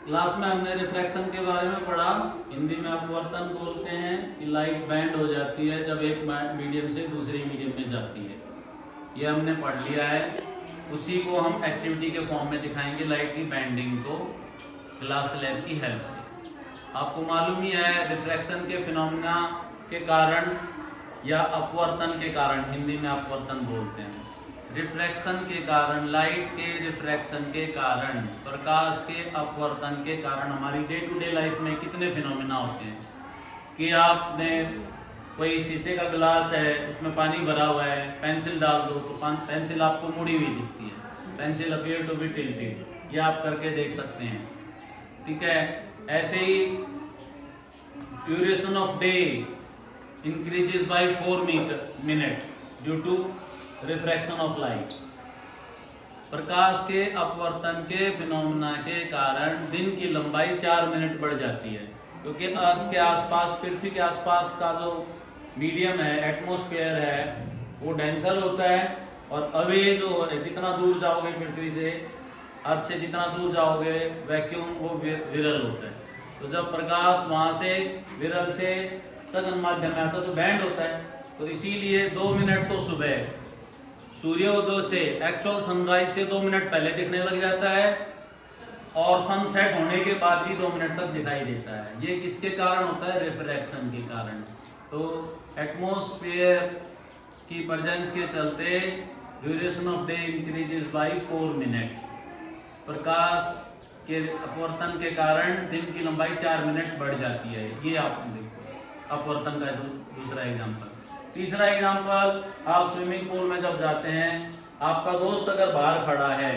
Class में हमने refraction के बारे में पढ़ा। हिंदी में अपवर्तन बोलते हैं कि लाइट बैंड हो जाती है जब एक मीडियम से दूसरे मीडियम में जाती है। ये हमने पढ़ लिया है। उसी को हम एक्टिविटी के फॉर्म में दिखाएंगे, लाइट की बैंडिंग को क्लास लैब की हेल्प से। आपको मालूम ही है रिफ्रैक्शन के फिनोमेना के कारण या अपवर्तन के कारण, हिंदी में अपवर्तन बोलते हैं, रिफ्रैक्शन के कारण, लाइट के रिफ्रैक्शन के कारण, प्रकाश के अपवर्तन के कारण हमारी डे टू डे लाइफ में कितने फिनोमेना होते हैं कि आपने कोई शीशे का गिलास है, उसमें पानी भरा हुआ है, पेंसिल डाल दो तो पेंसिल आपको मुड़ी हुई दिखती है, pencil appear to be tilted, ये आप करके देख सकते हैं। ठीक है, ऐसे ही duration of day increases by 4 minute due to refraction of light. प्रकाश के अपवर्तन के फिनोमेना के कारण दिन की लंबाई 4 मिनट बढ़ जाती है, क्योंकि अर्थ के आसपास, पृथ्वी के आसपास का जो मीडियम है, एटमॉस्फेयर है, वो डेंसर होता है और अवे जो है, जितना दूर जाओगे पृथ्वी से, अर्थ से जितना दूर जाओगे, वैक्यूम वो विरल होता है। तो जब प्रकाश वहाँ से विरल से सघन माध्यम में आता है तो बैंड होता है। तो इसीलिए 2 मिनट तो सुबह सूर्योदय से, एक्चुअल सनराइज से 2 मिनट पहले दिखने लग जाता है और सनसेट होने के बाद भी 2 मिनट तक दिखाई देता है। ये किसके कारण होता है? रिफ्रैक्शन के कारण। तो एटमॉस्फेयर की प्रेजेंस के चलते duration of day increases by 4 minute. प्रकाश के अपवर्तन के कारण दिन की लंबाई 4 मिनट बढ़ जाती है। ये आप देखो अपवर्तन का दूसरा एग्जाम्पल। तीसरा एग्जाम्पल, आप स्विमिंग पूल में जब जाते हैं, आपका दोस्त अगर बाहर खड़ा है,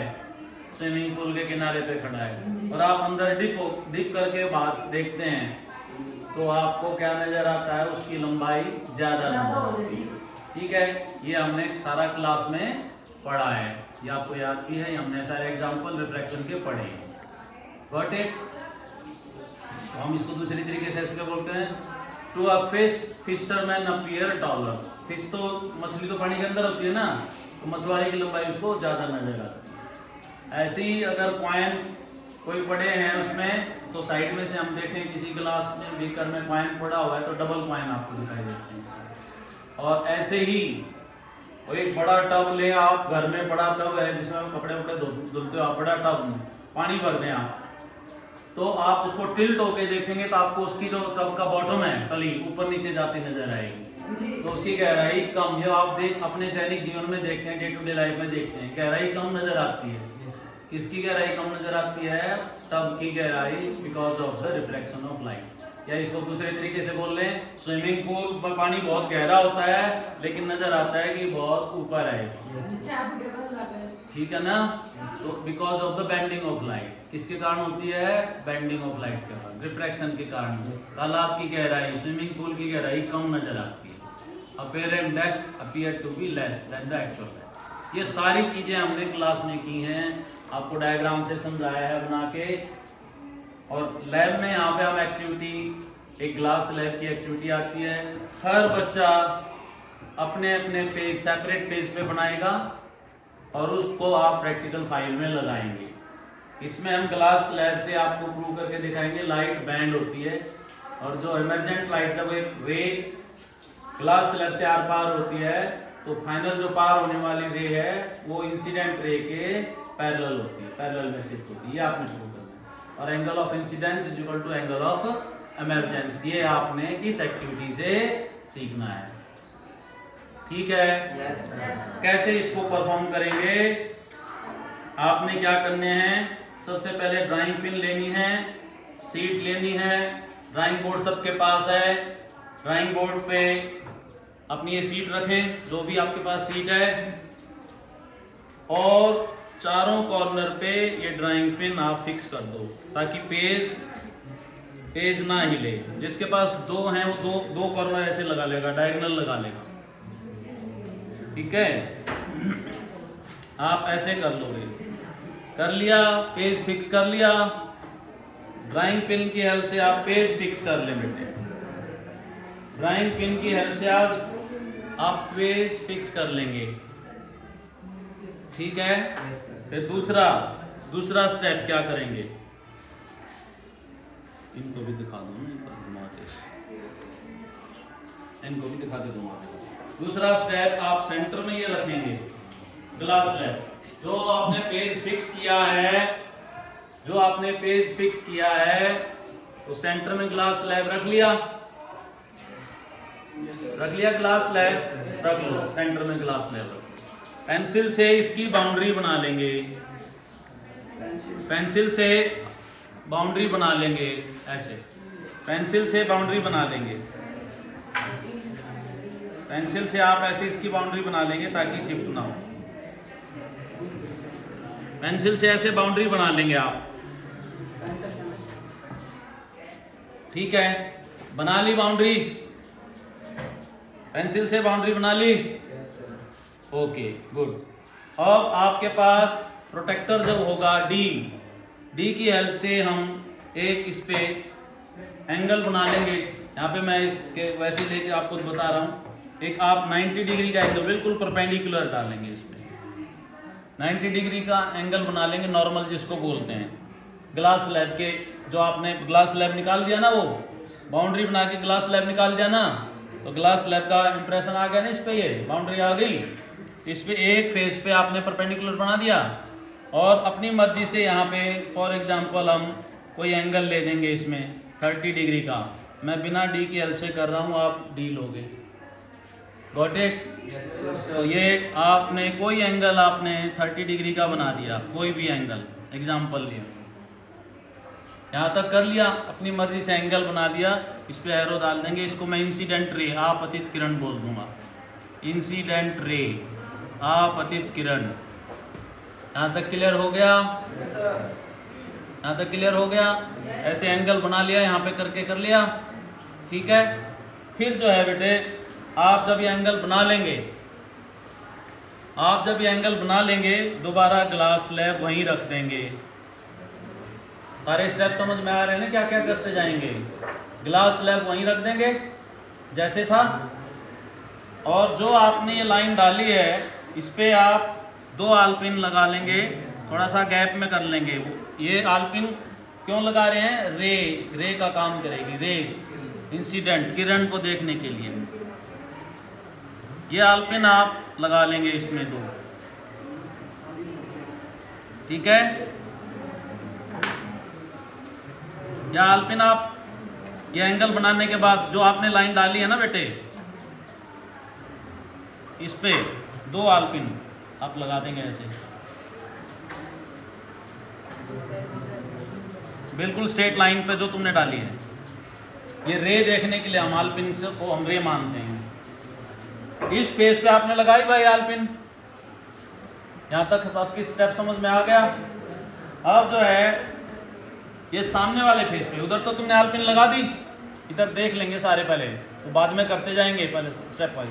स्विमिंग पूल के किनारे पे खड़ा है और आप अंदर डिप करके बाहर देखते हैं, तो आपको क्या नजर आता है? उसकी लंबाई ज्यादा नजर आती है। ठीक है, ये हमने सारा क्लास में पढ़ा है, ये आपको याद भी है, हमने सारे एग्जाम्पल रिफ्रैक्शन के पढ़े हैं। Got it? हम इसको दूसरी तरीके से ऐसे बोलते हैं, to a fish fisherman appear taller. Fish तो मछली तो पानी के अंदर होती है ना, तो मछुआरे की लंबाई उसको ज्यादा नजर आती है। ऐसे ही अगर कॉइन कोई पड़े हैं उसमें, तो साइड में से हम देखें किसी गिलास में, बीकर में कॉइन पड़ा हुआ है तो डबल कॉइन आपको दिखाई देते हैं। और ऐसे ही एक बड़ा टब ले आप, घर में बड़ा टब है जिसमें कपड़े वपड़े धुलते हो आप, बड़ा टब में पानी भर दें आप, तो आप उसको टिल्ट होके देखेंगे तो आपको उसकी जो टब का बॉटम है, तली ऊपर नीचे जाती नजर आएगी, तो उसकी गहराई कम। जो आप अपने दैनिक जीवन में देखते हैं, डे टू डे लाइफ में देखते हैं, गहराई कम नजर आती है। किसकी गहराई कम नजर आती है? टब की गहराई, because of the reflection of light. या इसको दूसरे तरीके से बोल लें, स्विमिंग पूल में पानी बहुत गहरा होता है लेकिन नजर आता है कि बहुत ऊपर है। ठीक है ना? तो because of the bending of light. किसके कारण होती है? बेंडिंग ऑफ लाइट के कारण, रिफ्रैक्शन के कारण। तालाब की गहराई, स्विमिंग पूल की गहराई कम नजर आती है। Apparent depth appear to be less than the actual depth. ये सारी चीजें हमने क्लास में की हैं, आपको डायग्राम से समझाया है बना के। और लैब में यहाँ पे हम एक्टिविटी, एक ग्लास लैब की एक्टिविटी आती है, हर बच्चा अपने अपने पेज, सेपरेट पेज पे बनाएगा और उसको आप प्रैक्टिकल फाइल में लगाएंगे। इसमें हम ग्लास लैब से आपको प्रूव करके दिखाएंगे लाइट बैंड होती है, और जो इमर्जेंट लाइट, जब एक रे ग्लास स्लैब से आर पार होती है, तो फाइनल जो पार होने वाली रे है वो इंसिडेंट रे के पैरेलल होती है, पैरेलल में शिफ्ट होती है। ये आपने प्रूव करना है। और angle of incidence is equal to angle of emergence, ये आपने इस एक्टिविटी से सीखना है। ठीक है? कैसे इसको परफॉर्म करेंगे? आपने क्या करने हैं? सबसे पहले ड्राइंग पिन लेनी है, सीट लेनी है, ड्राइंग बोर्ड सबके पास है। ड्राइंग बोर्ड पे अपनी ये सीट रखें, जो भी आपके पास सीट है, और चारों कॉर्नर पे ये ड्राइंग पिन आप फिक्स कर दो ताकि पेज ना हिले। जिसके पास 2 हैं वो दो कॉर्नर ऐसे लगा लेगा, डायगोनल लगा लेगा। ठीक है? आप ऐसे कर लोगे। कर लिया, पेज फिक्स कर लिया, ड्राइंग पिन की हेल्प से आप पेज फिक्स कर ले बेटे। ड्राइंग पिन की हेल्प से आप पेज फिक्स कर लेंगे। ठीक है? फिर दूसरा स्टेप क्या करेंगे? इनको भी दिखा दूँ ना, पर घुमा के इनको भी दिखा दे दूँगा। दूसरा स्टेप, आप सेंटर में ये रखेंगे ग्लास स्लैब। जो आपने पेज फिक्स किया है, जो आपने पेज फिक्स किया है, तो सेंटर में ग्लास स्लैब रख लिया, रख लिया ग्लास स्लैब, रख लो सेंटर में ग्लास स्लैब रख। पेंसिल से इसकी बाउंड्री बना लेंगे, पेंसिल से बाउंड्री बना लेंगे, ऐसे पेंसिल से बाउंड्री बना लेंगे, पेंसिल से आप ऐसे इसकी बाउंड्री बना लेंगे ताकि शिफ्ट ना हो। पेंसिल से ऐसे बाउंड्री बना लेंगे आप, ठीक है। बना ली बाउंड्री, पेंसिल से बाउंड्री बना ली, ओके गुड। अब आपके पास प्रोटेक्टर जब होगा डी की हेल्प से हम एक इस पे एंगल बना लेंगे। यहाँ पे मैं इसके वैसे लेके आपको बता रहा हूँ, एक आप 90 डिग्री का एंगल बिल्कुल परपेंडिकुलर डालेंगे, इस पे 90 डिग्री का एंगल बना लेंगे, नॉर्मल जिसको बोलते हैं। ग्लास स्लैब के जो आपने ग्लास स्लैब निकाल दिया ना, वो बाउंड्री बना के ग्लास स्लैब निकाल दिया ना, तो ग्लास स्लैब का इंप्रेशन आ गया ना, इस पे ये बाउंड्री आ गई। इस पे एक फेस पे आपने परपेंडिकुलर बना दिया, और अपनी मर्जी से यहाँ पे फॉर एग्जांपल हम कोई एंगल ले देंगे इसमें 30 डिग्री का। मैं बिना डी की हेल्प से कर रहा हूँ, आप डी लोगे, गॉट इट। तो ये आपने कोई एंगल आपने 30 डिग्री का बना दिया, कोई भी एंगल एग्जांपल लिया, यहाँ तक कर लिया, अपनी मर्जी से एंगल बना दिया। इस पे एरो डाल देंगे, इसको मैं इंसिडेंट रे, आपतित किरण बोल दूंगा, इंसिडेंट रे, आपतित किरण। यहाँ तक क्लियर हो गया? यहाँ तक क्लियर हो गया? ऐसे एंगल बना लिया, यहाँ पे करके कर लिया, ठीक है। फिर जो है बेटे, आप जब ये एंगल बना लेंगे, आप जब ये एंगल बना लेंगे, दोबारा ग्लास स्लैब वहीं रख देंगे। सारे स्टेप समझ में आ रहे हैं ना, क्या क्या करते जाएंगे। ग्लास स्लैब वहीं रख देंगे जैसे था, और जो आपने ये लाइन डाली है, इस पे आप 2 आलपिन लगा लेंगे, थोड़ा सा गैप में कर लेंगे। ये आलपिन क्यों लगा रहे हैं? रे का काम करेगी, रे इंसिडेंट किरण को देखने के लिए। ये आलपिन आप लगा लेंगे इसमें 2, ठीक है। या आलपिन आप ये एंगल बनाने के बाद जो आपने लाइन डाली है ना बेटे, इस पे 2 आलपिन आप लगा देंगे ऐसे, बिल्कुल स्ट्रेट लाइन पे जो तुमने डाली है। ये रे देखने के लिए हम आलपिन से को हम रे मानते हैं। इस पेज पे आपने लगाई भाई आलपिन, यहाँ तक आपकी स्टेप समझ में आ गया। अब जो है ये सामने वाले फेस पे, उधर तो तुमने आलपिन लगा दी, इधर देख लेंगे सारे पहले, तो बाद में करते जाएंगे पहले स्टेप वाइज,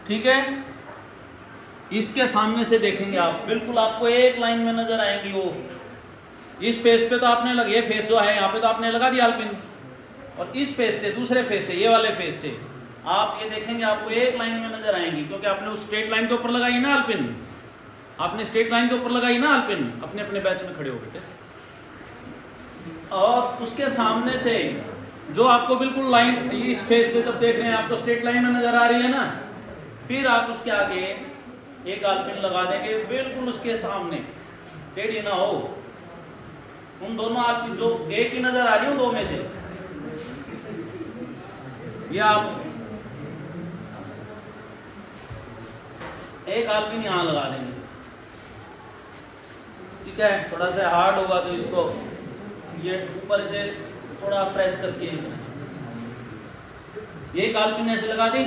ठीक है। इसके सामने से देखेंगे आप, बिल्कुल आपको एक लाइन में नजर आएंगी वो। इस फेस पे तो आपने लगे, ये फेस जो है यहाँ पे तो आपने लगा दिया आलपिन, और इस फेस से, दूसरे फेस से, ये वाले फेस से आप ये देखेंगे, आपको एक लाइन में नजर आएंगी, क्योंकि आपने उस स्ट्रेट लाइन के ऊपर लगाई ना आलपिन, आपने स्ट्रेट लाइन के ऊपर लगाई ना आलपिन, अपने अपने बैच में खड़े हो बेटे। और उसके सामने से जो आपको बिल्कुल लाइन, इस फेस से जब देख रहे हैं आप तो स्ट्रेट लाइन में नजर आ रही है ना, फिर आप उसके आगे एक आलपिन लगा देंगे, बिल्कुल उसके सामने, टेढ़ी ना हो। उन दोनों आलपिन जो एक ही नजर आ रही है, दो में से ये आप एक आलपिन यहां लगा देंगे, ठीक है। थोड़ा सा हार्ड होगा तो इसको ये ऊपर से थोड़ा प्रेस करके ये आलपिन ऐसे लगा दी,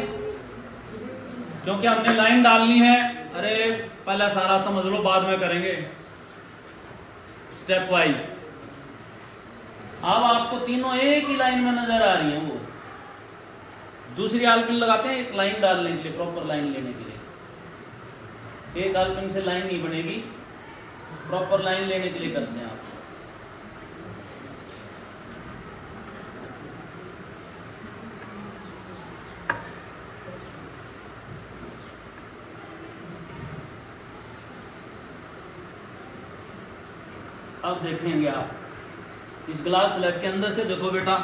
क्योंकि हमने लाइन डालनी है। अरे पहले सारा समझ लो, बाद में करेंगे स्टेप वाइज। अब आपको तीनों एक ही लाइन में नजर आ रही हैं, वो दूसरी आलपिन लगाते हैं एक लाइन डालने के लिए, प्रॉपर लाइन लेने के लिए। एक आलपिन से लाइन नहीं बनेगी, प्रॉपर लाइन लेने के लिए करते हैं आप। अब देखेंगे आप, इस ग्लास स्लैब के अंदर से देखो बेटा,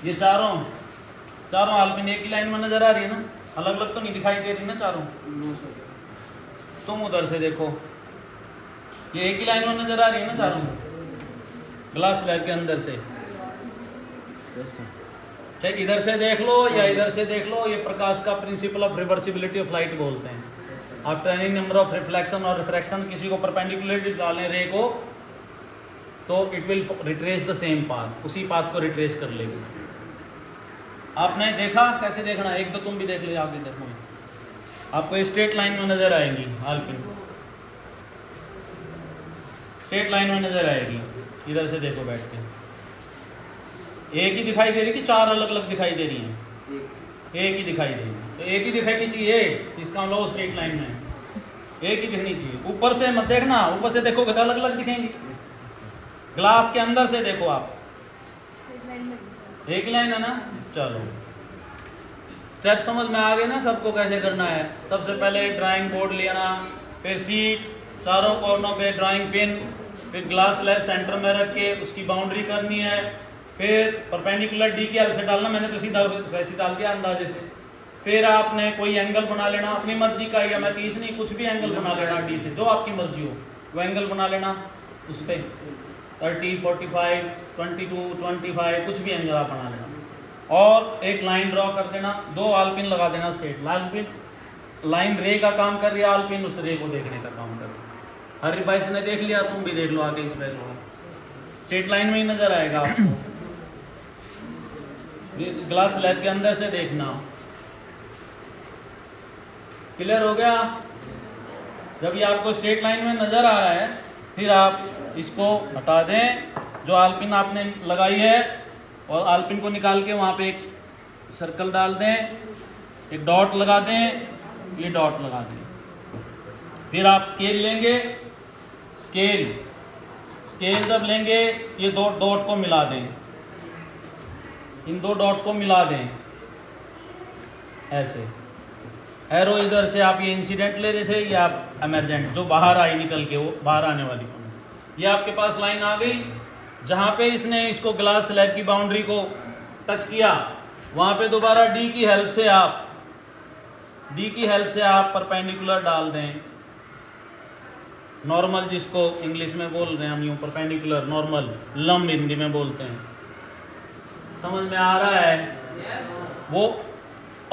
ये चारों आल्पिन एक ही लाइन में नजर आ रही है ना, अलग अलग तो नहीं दिखाई दे रही ना चारों। तुम उधर से देखो, ये एक ही लाइन में नजर आ रही है ना चारों ग्लास स्लैब के अंदर से। चाहे इधर से देख लो या इधर से देख लो, ये प्रकाश का principle of reversibility of light बोलते हैं। After any number of reflection और रिफ्रैक्शन, किसी को परपेंडिकुलरली डालें रे को, तो it will retrace the same path, उसी पाथ को रिट्रेस कर लेगी। आपने देखा कैसे देखना, एक तो तुम भी देख लो, आप भी देखो, आपको स्ट्रेट लाइन में नजर आएंगी आल्पिन, स्ट्रेट लाइन में नजर आएगी। इधर से देखो बैठ के, एक ही दिखाई दे रही कि चार अलग अलग दिखाई दे रही हैं? एक ही दिखाई दे रही, तो एक ही दिखाई चाहिए, इसका मतलब स्ट्रेट लाइन में एक ही दिखनी चाहिए। ऊपर से मत देखना, ऊपर से देखो अलग अलग दिखेंगी। ग्लास के अंदर से देखो आप, एक ही लाइन है ना। चलो स्टेप समझ में आ गए ना सबको, कैसे करना है। सबसे पहले ड्राइंग बोर्ड लेना, फिर सीट, चारों कॉर्नर पे ड्राइंग पिन, फिर ग्लास स्लैब सेंटर में रख के उसकी बाउंड्री करनी है, फिर परपेंडिकुलर डी की हेल्प से डालना, मैंने तो सीधा वैसे डाल दिया अंदाजे से। फिर आपने कोई एंगल बना लेना अपनी मर्जी का, या मैं 30 नहीं कुछ भी एंगल बना लेना डी से, जो आपकी मर्जी हो वो एंगल बना लेना उस पर 30, 45, 22, 25 कुछ भी एंगल आप बना लेना, और एक लाइन ड्रॉ कर देना, 2 आल्पिन लगा देना स्ट्रेट। आल्पिन लाइन रे का काम कर रही है, आल्पिन उस रे को देखने का काम कर रही है। हर भाई ने देख लिया, तुम भी देख लो आगे, इस बैच को स्ट्रेट लाइन में ही नजर आएगा आपको। ग्लास स्लैब के अंदर से देखना, क्लियर हो गया। जब ये आपको स्ट्रेट लाइन में नजर आ रहा है, फिर आप इसको हटा दें, जो आल्पिन आपने लगाई है, और आल्पिन को निकाल के वहाँ पे एक सर्कल डाल दें, एक डॉट लगा दें, ये डॉट लगा दें। फिर आप स्केल लेंगे, स्केल जब लेंगे, ये 2 डॉट को मिला दें, इन 2 डॉट को मिला दें ऐसे। एरो इधर से आप ये इंसिडेंट ले रहे थे, या आप एमरजेंट जो बाहर आई निकल के, वो बाहर आने वाली, ये आपके पास लाइन आ गई। जहाँ पे इसने इसको ग्लास स्लैब की बाउंड्री को टच किया, वहाँ पे दोबारा डी की हेल्प से आप परपेंडिकुलर डाल दें, नॉर्मल, जिसको इंग्लिश में बोल रहे हैं हम यूँ परपेंडिकुलर, नॉर्मल, लंब हिंदी में बोलते हैं। समझ में आ रहा है वो।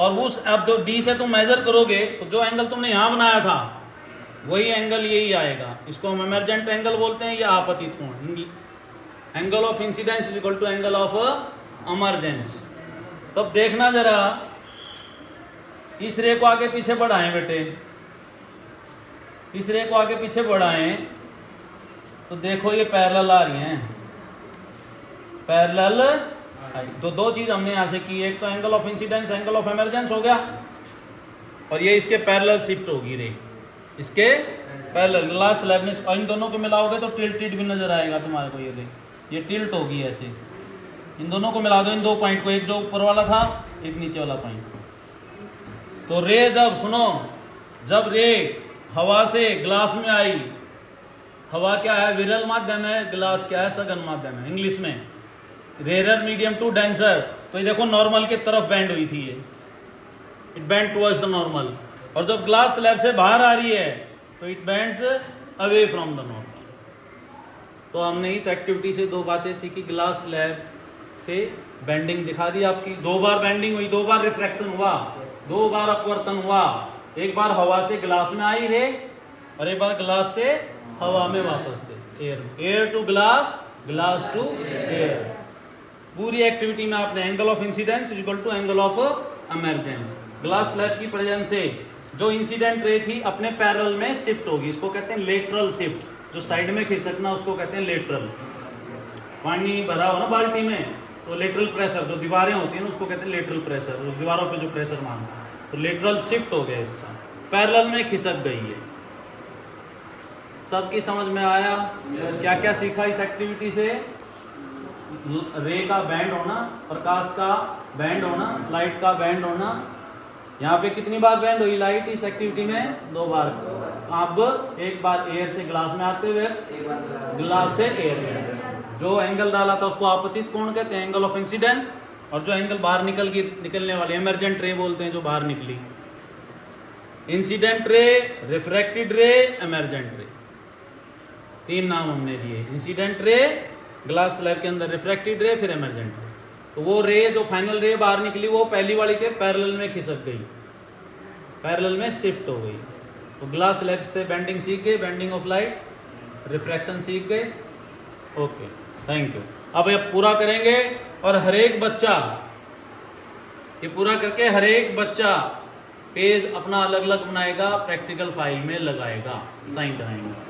और उस अब जो डी से तुम मेजर करोगे, तो जो एंगल तुमने यहाँ बनाया था वही एंगल यही आएगा। इसको हम इमरजेंट एंगल बोलते हैं, या आपतित कोण। Angle of incidence is equal to angle of emergence. तब देखना जरा, इस रे को आगे पीछे बढ़ाएं बेटे, इस रे को आगे पीछे बढ़ाएं, तो देखो ये पैरेलल आ रही हैं, पैरेलल। तो 2 चीज हमने यहाँ से की, एक तो angle of incidence, angle of emergence हो गया, और ये इसके पैरेलल शिफ्ट होगी रे, इसके पैरेलल। ग्लास स्लैब में इन दोनों को मिलाओगे तो टिल्टेड भी नजर आएगा तुम्हारे को, ये टिल्ट होगी ऐसे। इन दोनों को मिला दो, इन 2 पॉइंट को, एक जो ऊपर वाला था, एक नीचे वाला पॉइंट। तो रे जब रे हवा से ग्लास में आई, हवा क्या है, विरल माध्यम है, ग्लास क्या है, सघन माध्यम है इंग्लिश में, रेयर मीडियम टू डेंसर। तो ये देखो नॉर्मल की तरफ बेंड हुई थी, ये it bend towards the normal. और जब ग्लास स्लैब से बाहर आ रही है, तो it bends away from the normal. तो हमने इस एक्टिविटी से 2 बातें सीखी। ग्लास स्लैब से बेंडिंग दिखा दी आपकी, 2 बार बेंडिंग हुई, 2 बार रिफ्रैक्शन हुआ, 2 बार अपवर्तन हुआ। एक बार हवा से ग्लास में आई रे, और एक बार ग्लास से हवा में वापस गई, air to glass, glass to air. पूरी एक्टिविटी में आपने angle of incidence is equal to angle of emergence. Glass slab की प्रेजेंस से जो इंसिडेंट रे थी अपने पैरेलल में शिफ्ट होगी, इसको कहते हैं लेटरल शिफ्ट। जो साइड में खिसकना उसको कहते हैं लेटरल। पानी भरा हो ना बाल्टी में, तो लेटरल प्रेशर, जो दीवारें होती हैं ना, उसको कहते हैं लेटरल प्रेशर, उस दीवारों पे जो प्रेशर मारना, तो लेटरल शिफ्ट हो गया, इसका पैरेलल में खिसक गई है। सबकी समझ में आया? क्या क्या सीखा इस एक्टिविटी से? रे का बैंड होना, प्रकाश का बैंड होना, लाइट का बैंड होना। यहाँ पे कितनी बार बैंड हुई लाइट इस एक्टिविटी में? 2 बार। अब एक बार एयर से ग्लास में आते हुए, ग्लास से एयर में। जो एंगल डाला था उसको आपतित कोण कहते हैं, एंगल ऑफ इंसिडेंस। और जो एंगल बाहर निकलने वाली इमर्जेंट रे बोलते हैं, जो बाहर निकली। इंसिडेंट रे, रिफ्रैक्टेड रे, इमर्जेंट रे, 3 नाम हमने दिए। इंसिडेंट रे ग्लास स्लैब के अंदर, रिफ्रैक्टेड रे, फिर इमर्जेंट रे। तो वो रे जो फाइनल रे बाहर निकली वो पहली वाली के पैरेलल में खिसक गई, पैरेलल में शिफ्ट हो गई। तो ग्लास स्लैब से बेंडिंग सीख गए, बेंडिंग ऑफ लाइट, रिफ्रैक्शन सीख गए। Okay, thank you. अब ये पूरा करेंगे और हर एक बच्चा ये पूरा करके हर एक बच्चा पेज अपना अलग अलग बनाएगा, प्रैक्टिकल फाइल में लगाएगा, साइन कराएंगे।